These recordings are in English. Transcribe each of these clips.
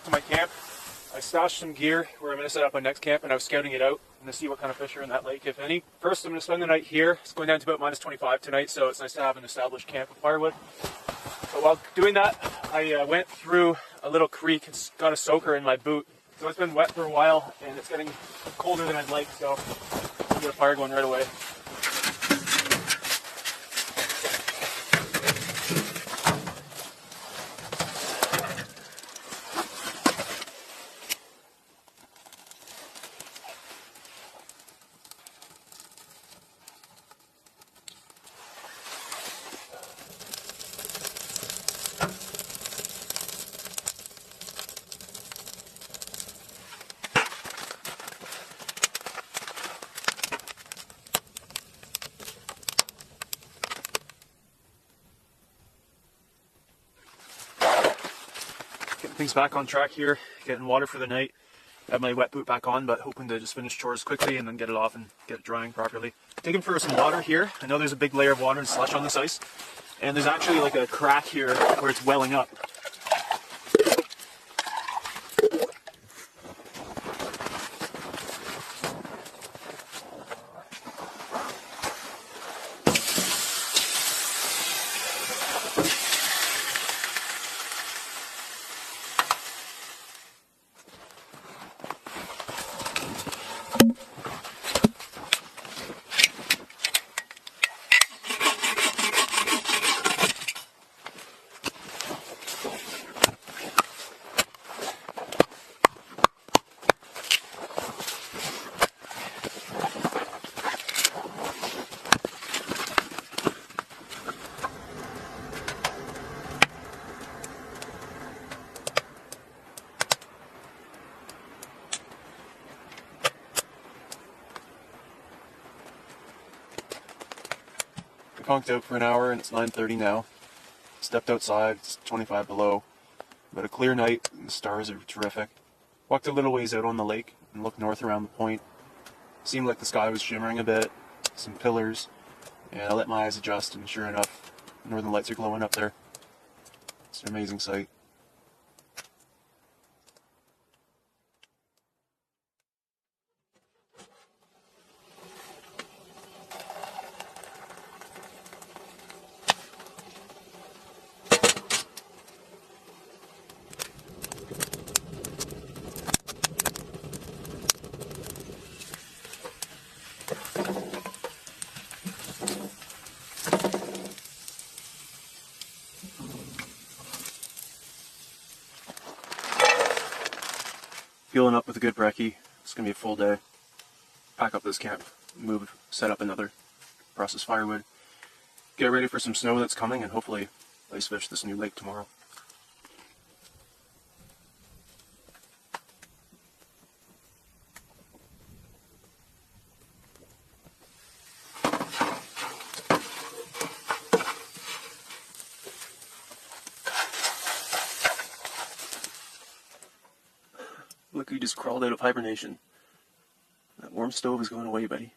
up to my camp. I stashed some gear where I'm going to set up my next camp, and I was scouting it out and to see what kind of fish are in that lake, if any. First, I'm going to spend the night here. It's going down to about -25 tonight, so it's nice to have an established camp with firewood. But while doing that, I went through a little creek and got a soaker in my boot. So it's been wet for a while, and it's getting colder than I'd like, so I'll get a fire going right away. Getting things back on track here, getting water for the night. I have my wet boot back on, but hoping to just finish chores quickly and then get it off and get it drying properly. Digging for some water here. I know there's a big layer of water and slush on this ice, and there's actually like a crack here where it's welling up. Conked out for an hour and it's 9:30 now. Stepped outside, it's 25 below. But a clear night and the stars are terrific. Walked a little ways out on the lake and looked north around the point. Seemed like the sky was shimmering a bit, some pillars, and I let my eyes adjust, and sure enough, the northern lights are glowing up there. It's an amazing sight. Fueling up with a good brekkie. It's going to be a full day. Pack up this camp, move, set up another, process firewood, get ready for some snow that's coming, and hopefully ice fish this new lake tomorrow. Look, you just crawled out of hibernation. That warm stove is going away, buddy.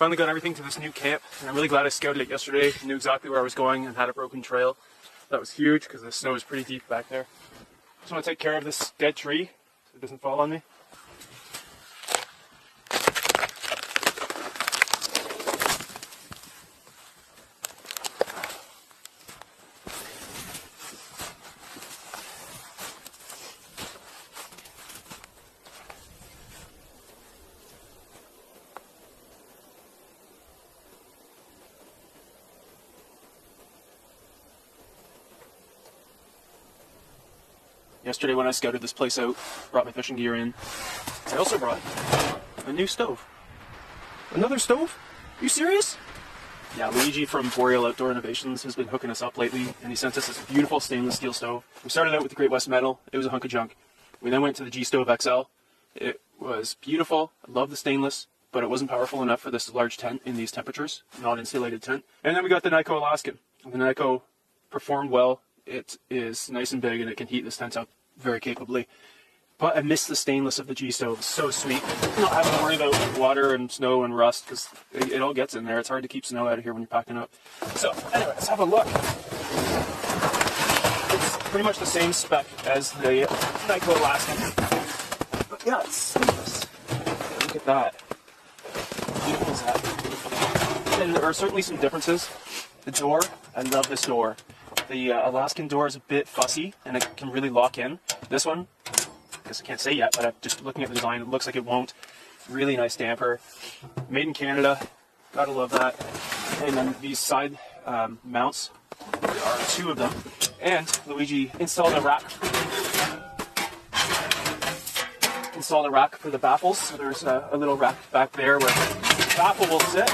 finally got everything to this new camp, and I'm really glad I scouted it yesterday. Knew exactly where I was going and had a broken trail. That was huge because the snow is pretty deep back there. Just want to take care of this dead tree so it doesn't fall on me. Yesterday when I scouted this place out, brought my fishing gear in, I also brought a new stove. Another stove? Are you serious? Yeah, Luigi from Boreal Outdoor Innovations has been hooking us up lately, and he sent us this beautiful stainless steel stove. We started out with the Great West Metal. It was a hunk of junk. We then went to the G Stove XL. It was beautiful. I love the stainless, but it wasn't powerful enough for this large tent in these temperatures, non-insulated tent. And then we got the Nyko Alaskan. The Nyko performed well. It is nice and big, and it can heat this tent up very capably. But I miss the stainless of the G Stove. It's so sweet. Not having to worry about water and snow and rust, because it all gets in there. It's hard to keep snow out of here when you're packing up. So, anyway, let's have a look. It's pretty much the same spec as the Nyko Alaskan. But yeah, it's stainless. Look at that. How beautiful is that? And there are certainly some differences. The door, I love this door. The Alaskan door is a bit fussy, and it can really lock in. This one, I guess I can't say yet, but I'm just looking at the design, it looks like it won't. Really nice damper. Made in Canada, gotta love that. And then these side mounts, there are two of them. And Luigi installed a rack. Installed a rack for the baffles, so there's a little rack back there where the baffle will sit,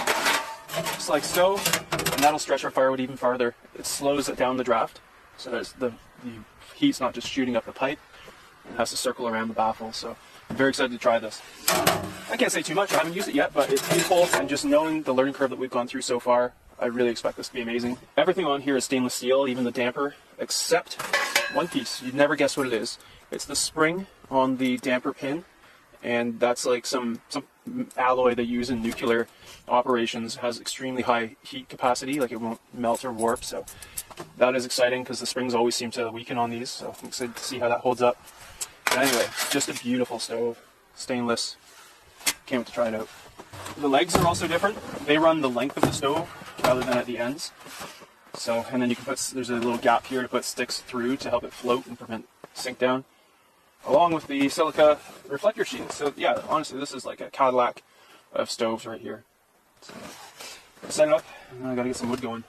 just like so. And that'll stretch our firewood even farther. It slows it down the draft, so there's the heat's not just shooting up the pipe. It has to circle around the baffle, so I'm very excited to try this. I can't say too much, I haven't used it yet, but it's beautiful, and just knowing the learning curve that we've gone through so far, I really expect this to be amazing. Everything on here is stainless steel, even the damper, except one piece. You'd never guess what it is. It's the spring on the damper pin, and that's like some alloy they use in nuclear operations. Has extremely high heat capacity, like it won't melt or warp, so that is exciting because the springs always seem to weaken on these, so I'm excited to see how that holds up. But anyway, just a beautiful stove, stainless. Can't wait to try it out. The legs are also different. They run the length of the stove rather than at the ends. So, and then you can put, there's a little gap here to put sticks through to help it float and prevent sink down, along with the silica reflector sheet. So yeah, honestly, this is like a Cadillac of stoves right here. So, set it up, and I gotta get some wood going.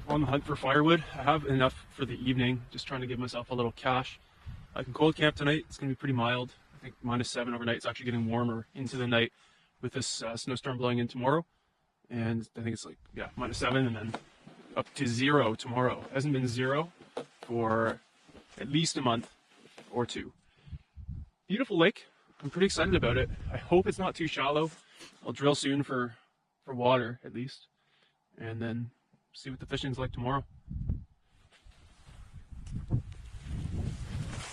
On the hunt for firewood. I have enough for the evening, just trying to give myself a little cache. I can cold camp tonight. It's going to be pretty mild. I think -7 overnight. It's actually getting warmer into the night with this snowstorm blowing in tomorrow. And I think it's like, yeah, -7 and then up to 0 tomorrow. It hasn't been 0 for at least a month or two. Beautiful lake. I'm pretty excited about it. I hope it's not too shallow. I'll drill soon for water at least. And then see what the fishing's like tomorrow.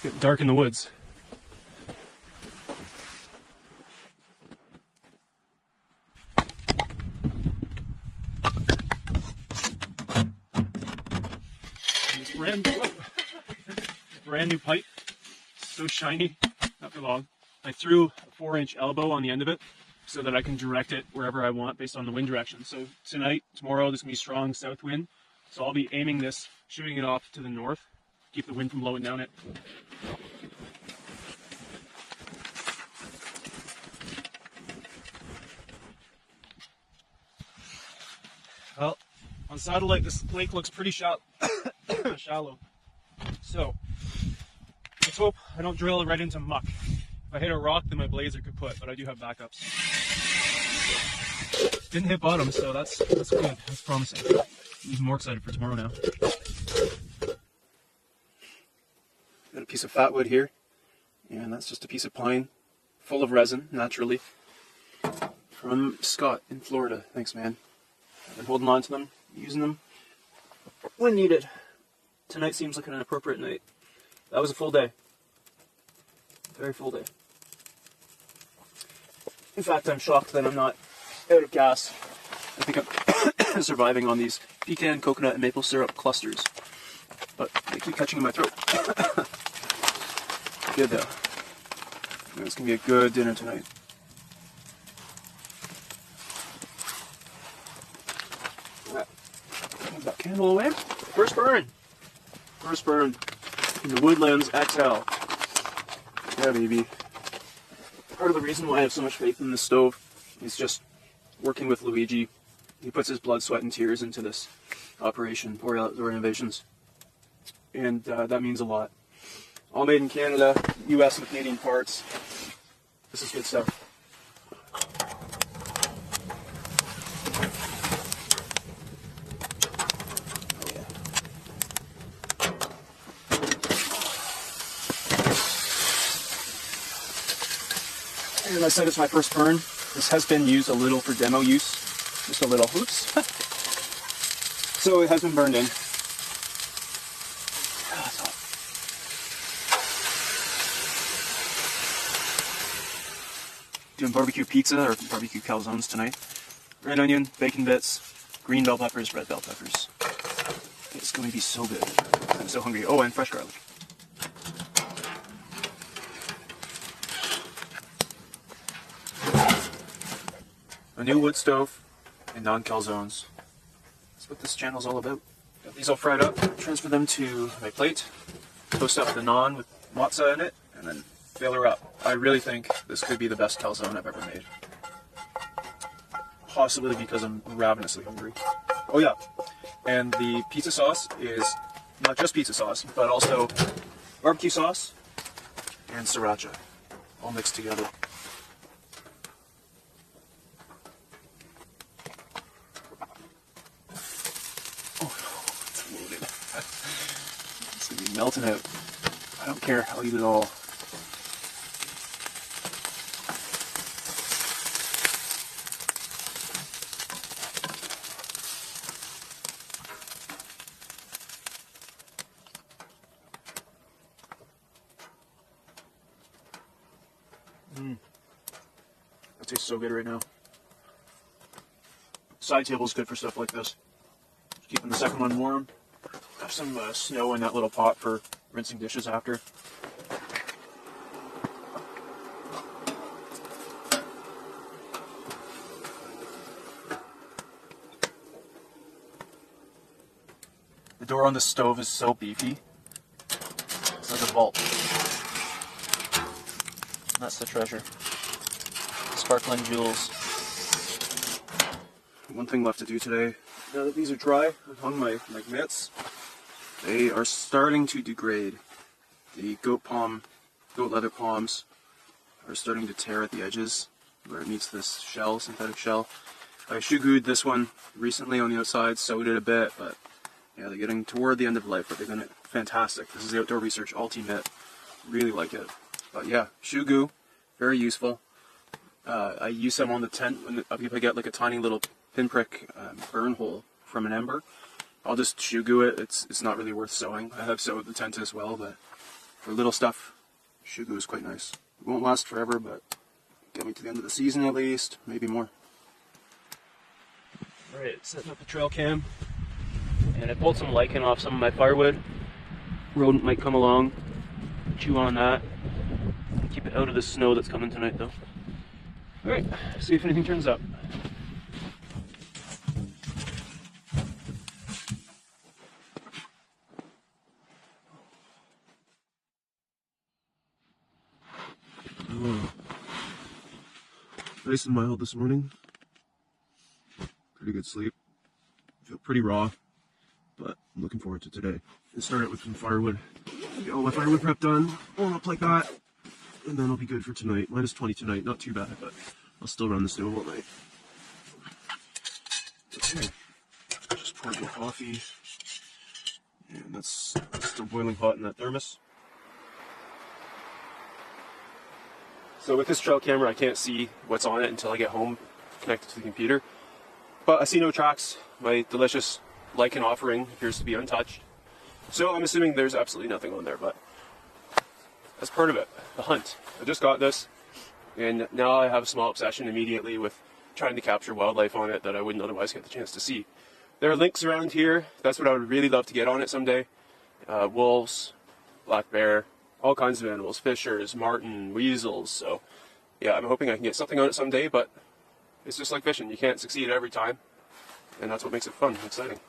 Getting dark in the woods. This brand new pipe, so shiny, not for long. I threw a 4-inch elbow on the end of it, so that I can direct it wherever I want based on the wind direction. So tonight, tomorrow, there's going to be strong south wind. So I'll be aiming this, shooting it off to the north, keep the wind from blowing down it. Well, on satellite, this lake looks pretty shallow. So let's hope I don't drill right into muck. If I hit a rock, then my blades are kaput, but I do have backups. Didn't hit bottom, so that's good. That's promising. I'm even more excited for tomorrow now. Got a piece of fat wood here, and that's just a piece of pine full of resin, naturally, from Scott in Florida. Thanks, man. I've been holding on to them, using them when needed. Tonight seems like an appropriate night. That was a full day. Very full day. In fact, I'm shocked that I'm not out of gas. I think I'm surviving on these pecan, coconut, and maple syrup clusters. But they keep catching in my throat. Good though. It's going to be a good dinner tonight. Move that candle away. First burn. First burn. In the Woodlands XL. Yeah, baby. Part of the reason why I have so much faith in this stove is just working with Luigi. He puts his blood, sweat, and tears into this operation, or the renovations. And that means a lot. All made in Canada, US and Canadian parts. This is good stuff. And I said it's my first burn. This has been used a little for demo use. Just a little. Oops. So it has been burned in. Oh, it's hot. Doing barbecue pizza or barbecue calzones tonight. Red onion, bacon bits, green bell peppers, red bell peppers. It's going to be so good. I'm so hungry. Oh, and fresh garlic. A new wood stove and non-calzones. That's what this channel's all about. Got these all fried up, transfer them to my plate, toast up the naan with mozza in it, and then fill her up. I really think this could be the best calzone I've ever made. Possibly because I'm ravenously hungry. Oh yeah, and the pizza sauce is not just pizza sauce, but also barbecue sauce and sriracha, all mixed together. Melting out. I don't care. I'll eat it all. That tastes so good right now. Side table's good for stuff like this. Just keeping the second one warm. Have some snow in that little pot for rinsing dishes after. The door on the stove is so beefy. It's like a vault. That's the treasure. Sparkling jewels. One thing left to do today. Now that these are dry, I've hung my mitts. They are starting to degrade. The goat leather palms are starting to tear at the edges where it meets this shell, synthetic shell. I shoe-gooed this one recently on the outside, sewed it a bit, but yeah, they're getting toward the end of life, but they've done it fantastic. This is the Outdoor Research Ulti mitt. Really like it. But yeah, shoe goo, very useful. I use some on the tent if I get like a tiny little pinprick burn hole from an ember. I'll just shoe goo it. It's not really worth sewing. I have sewed the tent as well, but for little stuff, shoe goo is quite nice. It won't last forever, but get me to the end of the season at least, maybe more. Alright, setting up the trail cam, and I pulled some lichen off some of my firewood. Rodent might come along, chew on that. Keep it out of the snow that's coming tonight though. Alright, see if anything turns up. Nice and mild this morning. Pretty good sleep. Feel pretty raw, but I'm looking forward to today. Let's start out with some firewood. Get all my firewood prep done, warm up like that, and then I'll be good for tonight. -20 tonight, not too bad, but I'll still run the stove all night. Okay. Just poured my coffee, and that's still boiling hot in that thermos. So with this trail camera, I can't see what's on it until I get home, connected to the computer. But I see no tracks. My delicious lichen offering appears to be untouched. So I'm assuming there's absolutely nothing on there, but that's part of it, the hunt. I just got this, and now I have a small obsession immediately with trying to capture wildlife on it that I wouldn't otherwise get the chance to see. There are lynx around here. That's what I would really love to get on it someday. Wolves, black bear, all kinds of animals, fishers, marten, weasels. So yeah, I'm hoping I can get something on it someday, but it's just like fishing. You can't succeed every time, and that's what makes it fun and exciting.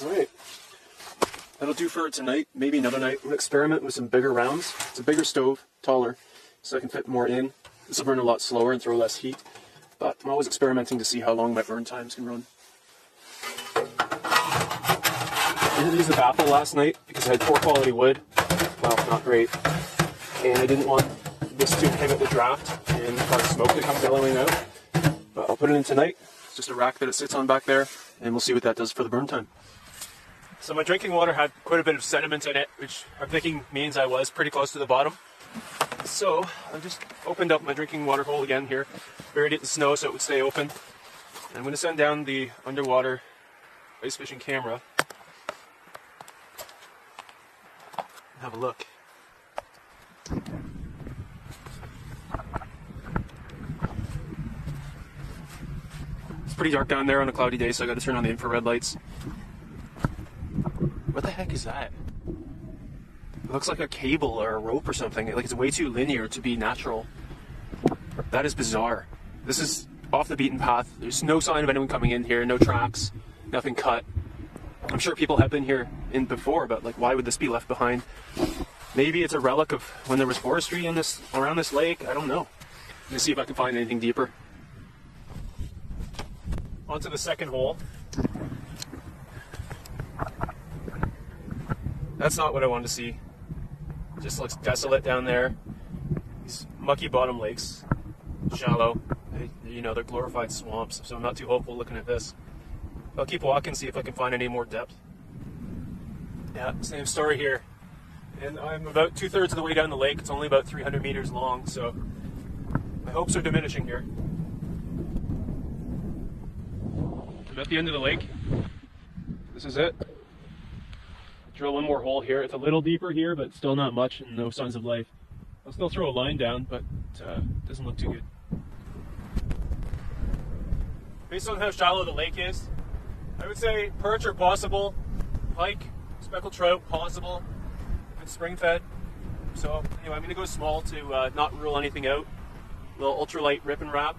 Alright, that'll do for tonight. Maybe another night. I'm going to experiment with some bigger rounds. It's a bigger stove, taller, so I can fit more in. This will burn a lot slower and throw less heat, but I'm always experimenting to see how long my burn times can run. I didn't use the baffle last night because I had poor quality wood. Well, not great. And I didn't want this to inhibit the draft and cause smoke to come billowing out. But I'll put it in tonight. It's just a rack that it sits on back there, and we'll see what that does for the burn time. So my drinking water had quite a bit of sediment in it, which I'm thinking means I was pretty close to the bottom. So I've just opened up my drinking water hole again here, buried it in snow so it would stay open. And I'm going to send down the underwater ice fishing camera and have a look. It's pretty dark down there on a cloudy day, so I got to turn on the infrared lights. What the heck is that? It looks like a cable or a rope or something. Like it's way too linear to be natural. That is bizarre. This is off the beaten path. There's no sign of anyone coming in here, no tracks, nothing cut. I'm sure people have been here in before, but like, why would this be left behind? Maybe it's a relic of when there was forestry in this around this lake. I don't know. Let me see if I can find anything deeper. On to the second hole. That's not what I wanted to see. It just looks desolate down there. These mucky bottom lakes, shallow. They're glorified swamps, so I'm not too hopeful looking at this. I'll keep walking, see if I can find any more depth. Yeah, same story here. And I'm about 2/3 of the way down the lake. It's only about 300 meters long, so my hopes are diminishing here. I'm at the end of the lake. This is it. Drill one more hole here. It's a little deeper here, but still not much and no signs of life. I'll still throw a line down, but it doesn't look too good. Based on how shallow the lake is, I would say perch are possible, pike, speckled trout possible, if it's spring fed. So anyway, I'm going to go small to not rule anything out. A little ultralight rip and wrap.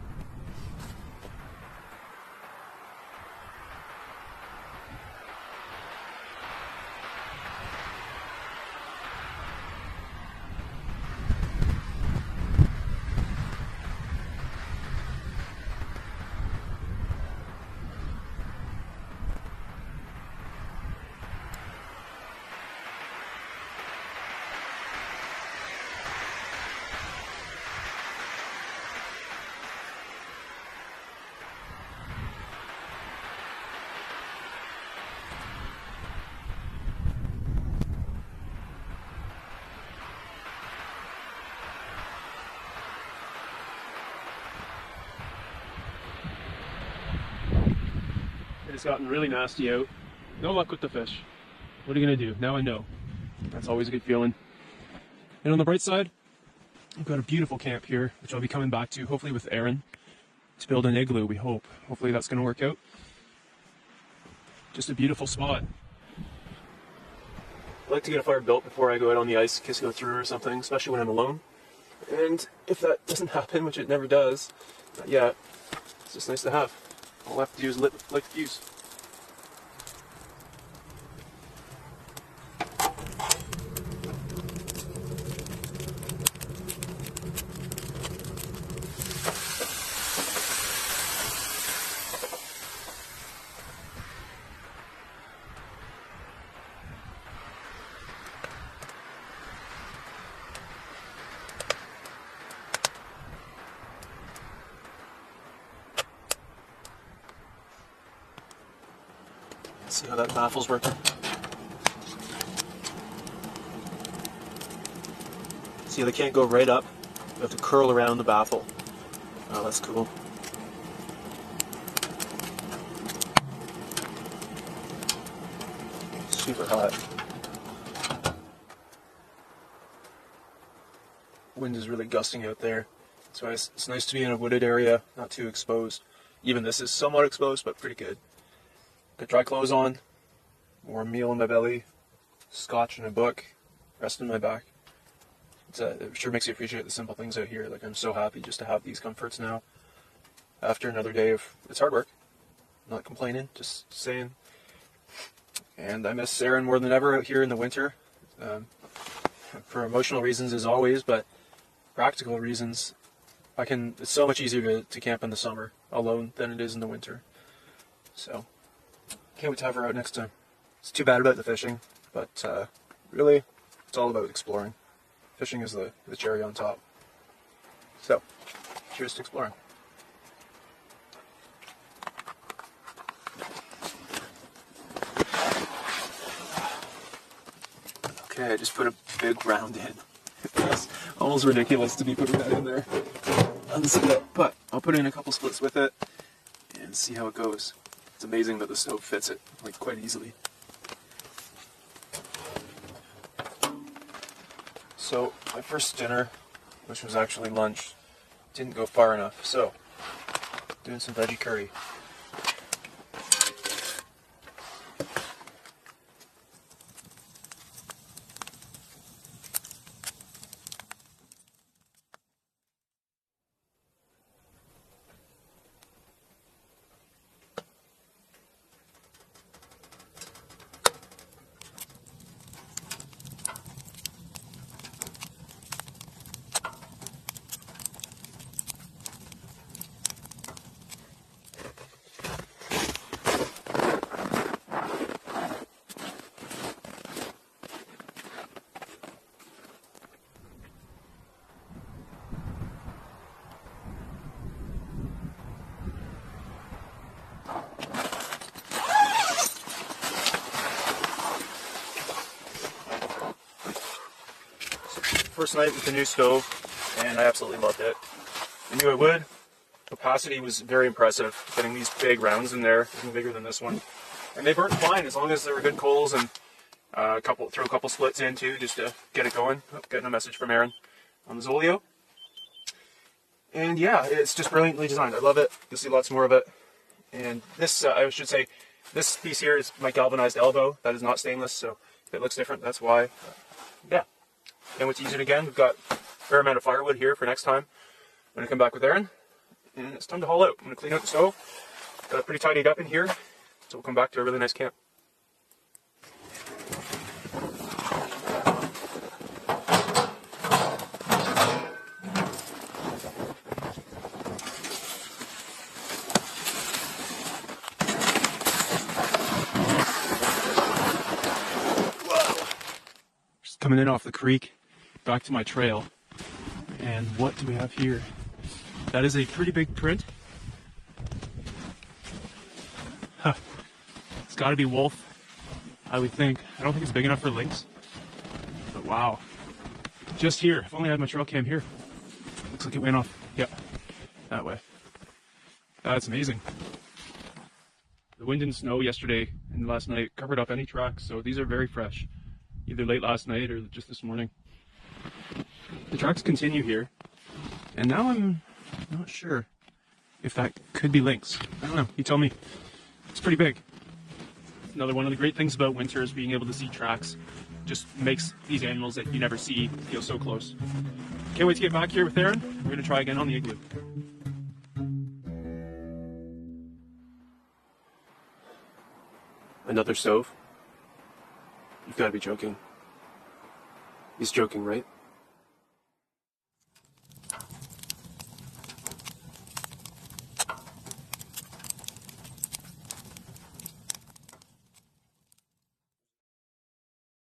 It's gotten really nasty out. No luck with the fish. What are you gonna do? Now I know. That's always a good feeling. And on the bright side, I've got a beautiful camp here, which I'll be coming back to, hopefully with Aaron, to build an igloo, we hope. Hopefully that's gonna work out. Just a beautiful spot. I like to get a fire built before I go out on the ice in case I go through or something, especially when I'm alone. And if that doesn't happen, which it never does, not yet, it's just nice to have. All I have to do is light the fuse. See how that baffle's working. See, they can't go right up. You have to curl around the baffle. Oh, that's cool. Super hot. Wind is really gusting out there. So it's nice to be in a wooded area, not too exposed. Even this is somewhat exposed, but pretty good. Got dry clothes on, warm meal in my belly, scotch and a book, rest in my back. It sure makes you appreciate the simple things out here. Like, I'm so happy just to have these comforts now. After another day of, it's hard work. I'm not complaining, just saying. And I miss Aaron more than ever out here in the winter. For emotional reasons as always, but practical reasons. It's so much easier to camp in the summer alone than it is in the winter. So, can't wait to have her out next time. It's too bad about the fishing, but really, it's all about exploring. Fishing is the cherry on top. So, cheers to exploring. Okay, I just put a big round in. It's almost ridiculous to be putting that in there. But I'll put in a couple splits with it and see how it goes. It's amazing that the stove fits it like quite easily. So my first dinner, which was actually lunch, didn't go far enough. So doing some veggie curry. First night with the new stove, and I absolutely loved it. I knew I would. Capacity was very impressive, getting these big rounds in there, even bigger than this one. And they burnt fine as long as there were good coals, and throw a couple splits in too, just to get it going. Oh, getting a message from Aaron on the Zoleo. And yeah, it's just brilliantly designed. I love it. You'll see lots more of it. And this, I should say, this piece here is my galvanized elbow. That is not stainless, so if it looks different, that's why. Yeah. And what's using again, we've got a fair amount of firewood here for next time. I'm going to come back with Aaron, and it's time to haul out. I'm going to clean out the stove. Got it pretty tidied up in here, so we'll come back to a really nice camp. Just coming in off the creek, back to my trail. And what do we have here? That is a pretty big print. Huh. It's got to be wolf, I would think. I don't think it's big enough for lynx. But wow. Just here. If only I had my trail cam here. Looks like it went off. Yeah. That way. That's amazing. The wind and snow yesterday and last night covered up any tracks, so these are very fresh, either late last night or just this morning. The tracks continue here, and now I'm not sure if that could be lynx. I don't know, you tell me. It's pretty big. Another one of the great things about winter is being able to see tracks. Just makes these animals that you never see feel so close. Can't wait to get back here with Aaron. We're going to try again on the igloo. Another stove? You've got to be joking. He's joking, right?